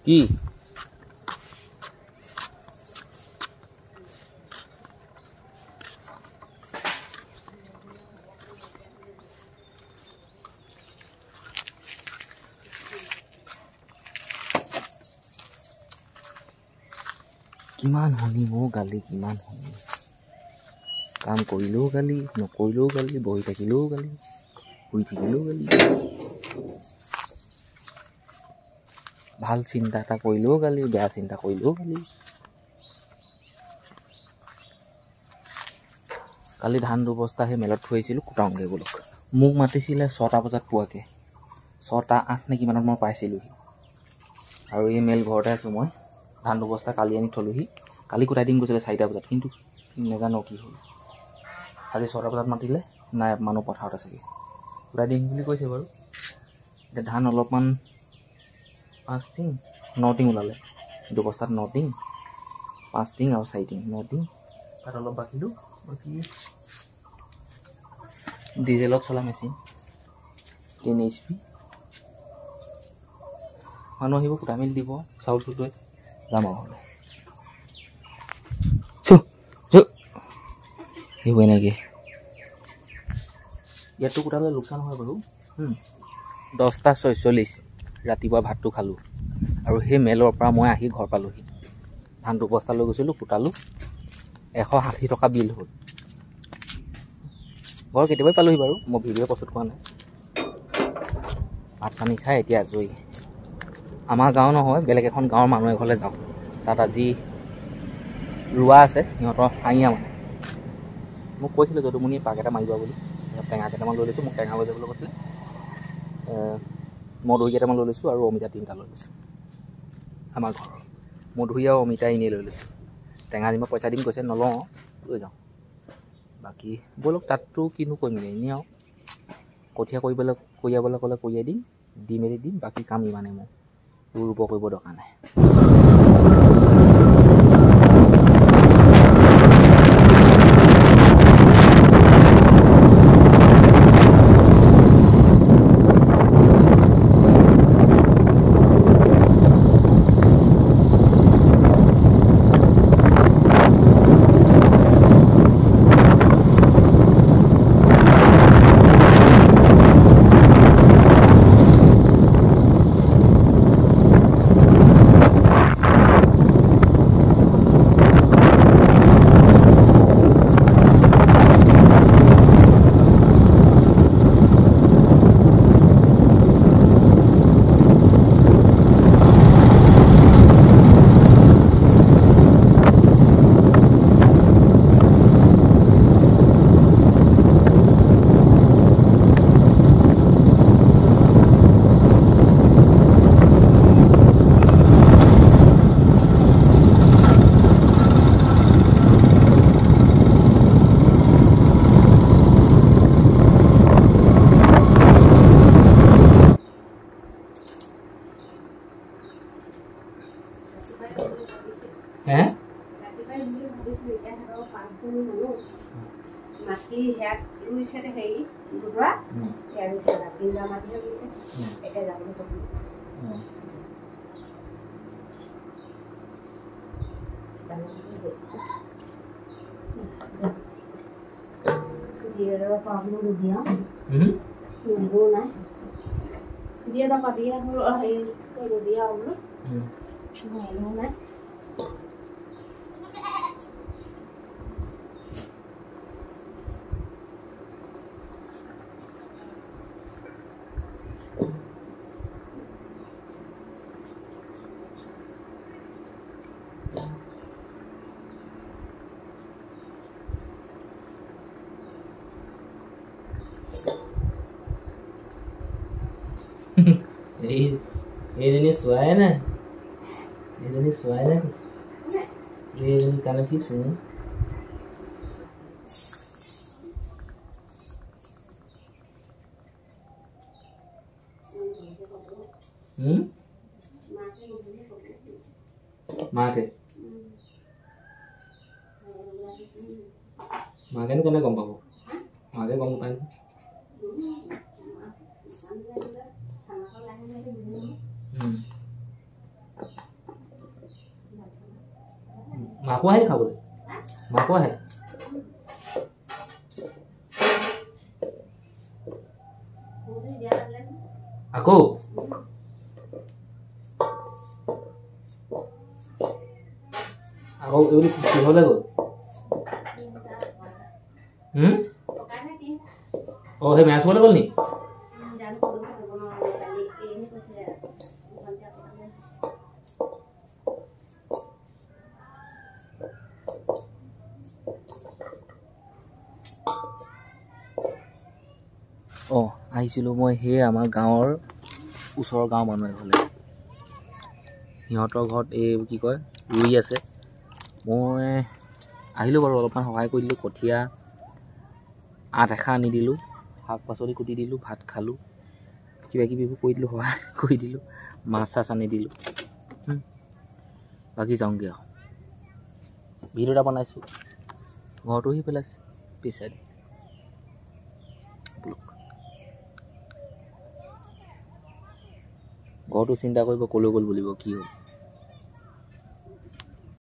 কি কিমান শুনিব গালি কিমান শুনিব কাম কৰিলেও গালি নকৰিলেও গালি বহি থাকিলেও গালি শুই থাকিলেও গালি ভাল চিন্তা এটা কৰিলেও গালি বেয়া চিন্তা কৰিলেও গালি কালি ধান দুবস্তা সেই মেলত থৈ আহিছিলোঁ কুটাওঁগৈ বোলক মোক মাতিছিলে 6টা বজাত পোৱাকৈ 6টা 8 নে কিমানত মই পাইছিলোঁহি আৰু এই মেল ঘৰতে আছোঁ মই ধান দুবস্তা কালি আনি থ'লোহি কালি কুটাই দিম গৈছিলে 4টা বজাত কিন্তু নেজানো কি হ'ল আজি 6টা বজাত মাতিলে নাই মানুহ পথাৰত আছেগৈ কুটাই দিম বুলি কৈছে বাৰু এতিয়া ধান অলপমান 5 টিং 9 টিং ওলালে দুবস্তাত 9 টিং 5 টিং আৰু 4 টিং 9 টিং তাত অলপ বাকিলোঁ বাকী ডিজেলত চলা মেচিন 3 HP মানুহ আহিব কুটাই মেলি দিব চাউলটো লৈ যাম আৰু আহিব এনেকৈ ইয়াতটো কুটালে লোকচান হয় বাৰু 10টা 46 ৰাতিপুৱা ভাতটো খালোঁ আৰু সেই মেলৰ পৰা মই আহি ঘৰ পালোঁহি ধান দুবস্তা লৈ গৈছিলোঁ কুটালোঁ 160 টকা বিল হ'ল ঘৰ কেতিয়াবাই পালোঁহি বাৰু মই ভিডিঅ' প্ৰস্তুত কৰা নাই ভাত পানী খাই এতিয়া আজৰি আমাৰ গাঁও নহয় বেলেগ এখন গাঁৱৰ মানুহ এঘৰলৈ যাওঁ তাত আজি ৰোৱা আছে সিহঁতৰ হাঁহিয়া মানে মোক কৈছিলে যদুমণি পাক এটা মাৰিবা বুলি টেঙা কেইটামান লৈ লৈছোঁ মোক টেঙা লৈ যাবলৈ কৈছিলে মধুৰি কেইটামান লৈ লৈছোঁ আৰু অমিতা 3টা লৈ লৈছোঁ আমাৰ ঘৰৰ মধুৰি আৰু অমিতা এনেই লৈ লৈছোঁ টেঙা যেনিবা পইচা দিম কৈছে নলওঁ লৈ যাওঁ বাকী ব'লক তাততো কিনো কৰিম এনেই আৰু কঠীয়া কৰিয়াবলৈ ক'লে কৰিয়াই দিম দি মেলি দিম বাকী কাম ইমানেই মোৰ ৰুব কৰিব দৰকাৰ নাই মাটি হেয়াত ৰুইছে হেৰি দুডৰা হেয়া ৰুইছে 3টা মাটিহে ৰুইছে এতিয়া যাবলৈ ক'বি জিৰৰ পাবলো দিয়া নিবও নাই দিয়ে দা পাবিয়া হল হেৰি দিয়া হলো হেৰিও নাই এইজনী চোৱাই নাই এইজনী চোৱাই নাই এইজনী কাৰণে কি শুনো মাকে মাকেনো কেনে গম পাব মাকে গম নাপায় মাকো আহে খাবলৈ মাকো আহে আকৌ আকৌ এইবুলি কিহলৈ গ'ল অঁ সেই মেচ হ'বলৈ গ'ল নি অঁ আহিছিলোঁ মই সেই আমাৰ গাঁৱৰ ওচৰৰ গাঁৱৰ মানুহ এঘৰলৈ সিহঁতৰ ঘৰত এই কি কয় ৰুই আছে মই আহিলোঁ বাৰু অলপমান সহায় কৰি দিলোঁ কঠীয়া আঠ এখা আনি দিলোঁ শাক পাচলি কুটি দিলোঁ ভাত খালোঁ কিবা কিবিবোৰ কৰি দিলোঁ সহায় কৰি দিলোঁ মাছ চাছ আনি দিলোঁ বাকী যাওঁগৈ আৰু ভিডিঅ' এটা বনাইছোঁ ঘৰটো সি পেলাইছে পিছাইডে ঘৰটো চিন্তা কৰিব ক'লৈ গ'ল বুলিব কি হ'ল